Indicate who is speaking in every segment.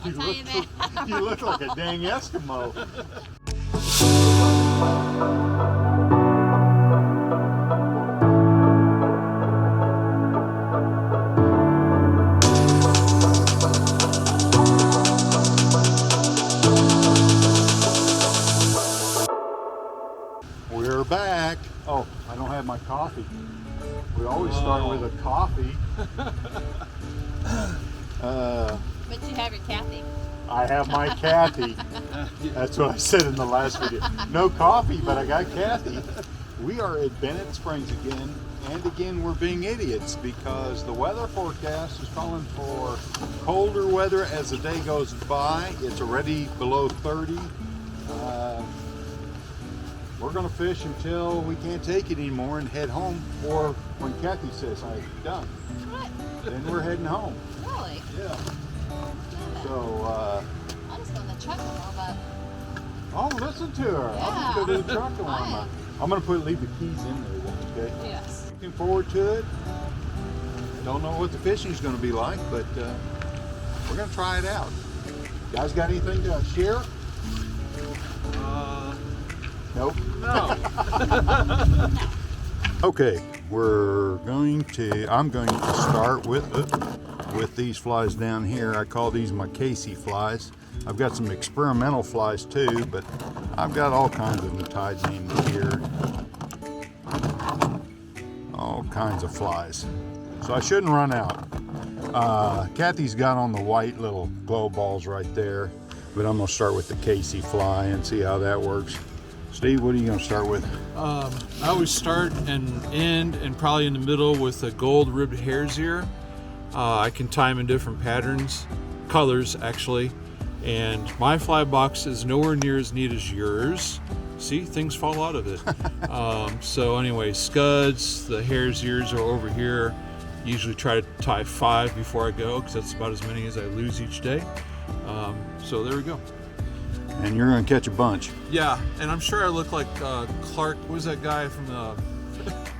Speaker 1: I'll tell you that.
Speaker 2: You look like a dang Eskimo. We're back. Oh, I don't have my coffee. We always start with a coffee.
Speaker 1: But you have your Kathy.
Speaker 2: I have my Kathy. That's what I said in the last video. No coffee, but I got Kathy. We are at Bennett Springs again, and again we're being idiots because the weather forecast is calling for colder weather as the day goes by. It's already below 30. We're going to fish until we can't take it anymore and head home, or when Kathy says I'm done.
Speaker 1: What?
Speaker 2: Then we're heading home.
Speaker 1: Really?
Speaker 2: Yeah. So,
Speaker 1: I'll just go in the truck a little bit.
Speaker 2: oh, listen to her.
Speaker 1: Yeah.
Speaker 2: I'll just go to the truck a while. I'm going to leave the keys in there then, okay?
Speaker 1: Yes.
Speaker 2: Looking forward to it. Don't know what the fishing is going to be like, but we're going to try it out. You guys got anything to share? Nope.
Speaker 3: No.
Speaker 2: Okay, I'm going to start with these flies down here. I call these my Casey flies. I've got some experimental flies too, but I've got all kinds of them tied in here. All kinds of flies. So I shouldn't run out. Kathy's got on the white little glow balls right there, but I'm gonna start with the Casey fly and see how that works. Steve, what are you gonna start with?
Speaker 3: I always start and end and probably in the middle with a gold ribbed hare's ear. I can tie them in different patterns, colors actually, and my fly box is nowhere near as neat as yours. See, things fall out of it. So anyway, scuds, the hare's ears are over here. Usually try to tie 5 before I go because that's about as many as I lose each day. So there we go.
Speaker 2: And you're gonna catch a bunch.
Speaker 3: Yeah, and I'm sure I look like Clark. What was that guy from the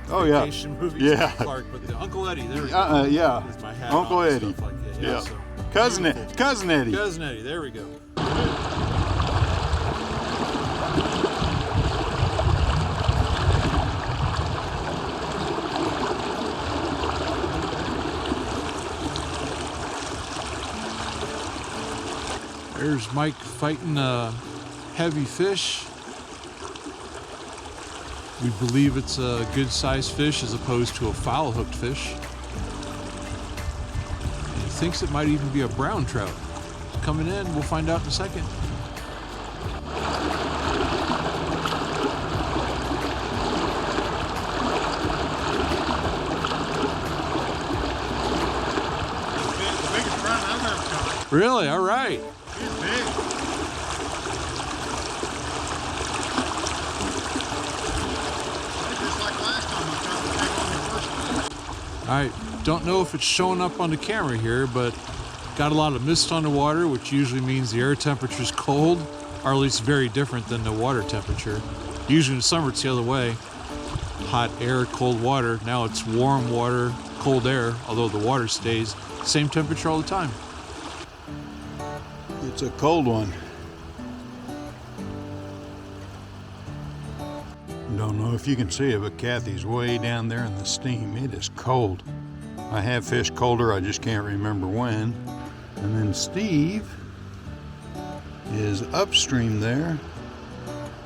Speaker 3: vacation movies?
Speaker 2: Yeah.
Speaker 3: Clark, but the Uncle Eddie. There we go.
Speaker 2: Yeah.
Speaker 3: With my hat
Speaker 2: Uncle
Speaker 3: on and
Speaker 2: Eddie.
Speaker 3: stuff like that.
Speaker 2: Yeah.
Speaker 3: So,
Speaker 2: Cousin Eddie. Cousin Eddie.
Speaker 3: Cousin Eddie. There we go. There's Mike fighting a heavy fish. We believe it's a good sized fish as opposed to a foul hooked fish. And he thinks it might even be a brown trout. Coming in, we'll find out in a second.
Speaker 2: The biggest trout I've ever caught.
Speaker 3: Really? All right.
Speaker 2: He's big. Just like last time I caught the big one the first time.
Speaker 3: I don't know if it's showing up on the camera here, but got a lot of mist on the water, which usually means the air temperature is cold, or at least very different than the water temperature. Usually in the summer it's the other way. Hot air, cold water. Now it's warm water, cold air, although the water stays same temperature all the time.
Speaker 2: It's a cold one. Don't know if you can see it, but Kathy's way down there in the steam. It is cold. I have fished colder, I just can't remember when. And then Steve is upstream there.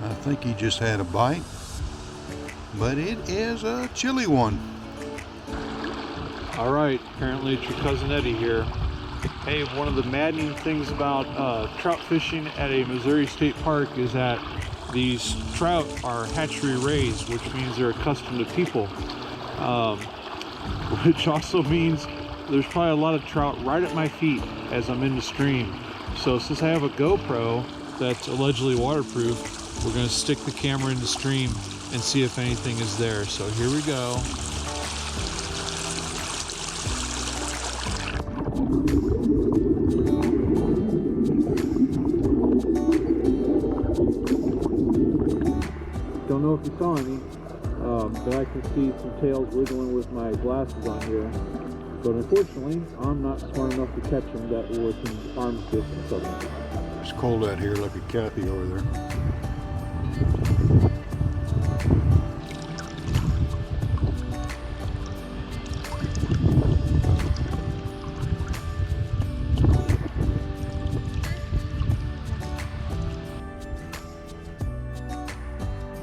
Speaker 2: I think he just had a bite, but it is a chilly one.
Speaker 3: All right, apparently it's your cousin Eddie here. Hey, one of the maddening things about trout fishing at a Missouri State Park is that these trout are hatchery raised, which means they're accustomed to people. Which also means there's probably a lot of trout right at my feet as I'm in the stream. So since I have a GoPro that's allegedly waterproof, we're gonna stick the camera in the stream and see if anything is there. So here we go. Don't know if you saw any, but I can see some tails wiggling with my glasses on here. But unfortunately, I'm not smart enough to catch them that were within arm's distance of them.
Speaker 2: It's cold out here. Look at Kathy over there.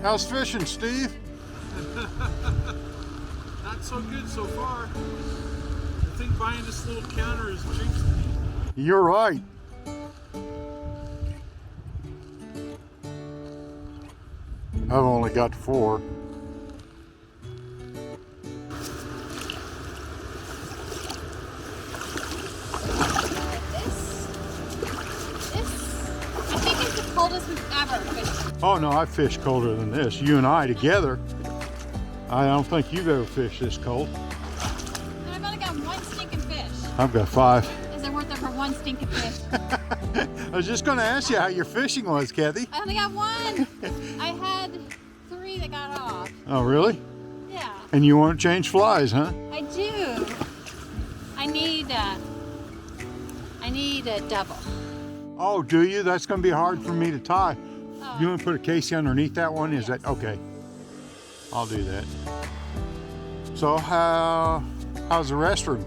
Speaker 2: How's fishing, Steve?
Speaker 3: Not so good so far. I think buying this little counter is jinxed me.
Speaker 2: You're right. I've only got 4.
Speaker 1: I think it's the coldest we've ever fished.
Speaker 2: Oh no, I fished colder than this. You and I together. I don't think you've ever fished this cold.
Speaker 1: And I've only got 1 stinking fish.
Speaker 2: I've got 5.
Speaker 1: Is it worth it for 1 stinking fish?
Speaker 2: I was just going to ask you how your fishing was, Kathy.
Speaker 1: I only got 1. I had 3 that got off.
Speaker 2: Oh, really?
Speaker 1: Yeah,
Speaker 2: And you want to change flies, huh?
Speaker 1: I do. I need a double.
Speaker 2: Oh, do you? That's going to be hard for me to tie.
Speaker 1: Oh.
Speaker 2: You want to put a casey underneath that one? Is that okay? I'll do that. So how's the restroom?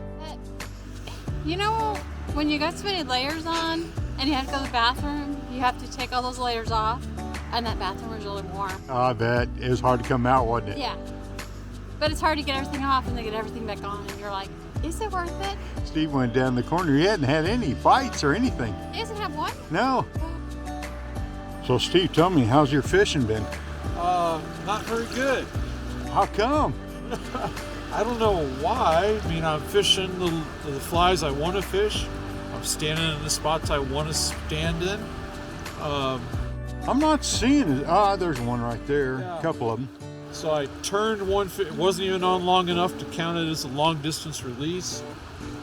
Speaker 1: You know, when you got so many layers on and you have to go to the bathroom, you have to take all those layers off, and that bathroom was really warm.
Speaker 2: I bet it was hard to come out, wasn't it?
Speaker 1: Yeah. But it's hard to get everything off and then get everything back on, and you're like, is it worth it?
Speaker 2: Steve went down the corner. He hadn't had any bites or anything.
Speaker 1: He doesn't have one?
Speaker 2: No. So Steve, tell me, how's your fishing been?
Speaker 3: Not very good.
Speaker 2: How come?
Speaker 3: I don't know why. I mean, I'm fishing the flies I want to fish. I'm standing in the spots I want to stand in.
Speaker 2: I'm not seeing it. Ah, there's one right there.
Speaker 3: Yeah.
Speaker 2: A couple of them.
Speaker 3: So I turned one fish. It wasn't even on long enough to count it as a long distance release.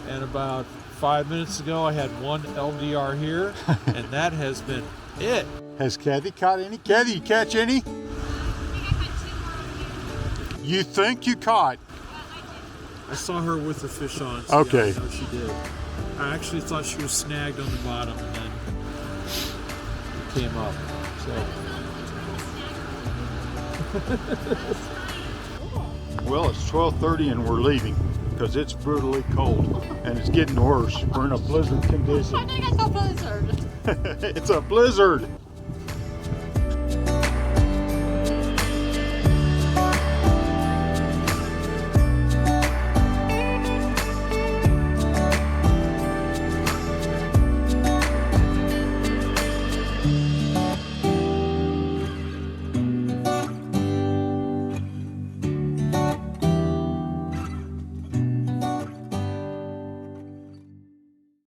Speaker 3: And about 5 minutes ago, I had one LDR here, and that has been it.
Speaker 2: Has Kathy caught any? Kathy, you catch any? You think you caught?
Speaker 3: I saw her with the fish on. So
Speaker 2: Okay.
Speaker 3: Yeah, I know she did. I actually thought she was snagged on the bottom, and then it came up. So.
Speaker 2: Well, it's 12:30 and we're leaving because it's brutally cold and it's getting worse. We're in a blizzard condition.
Speaker 1: I think it's a blizzard.
Speaker 2: It's a blizzard.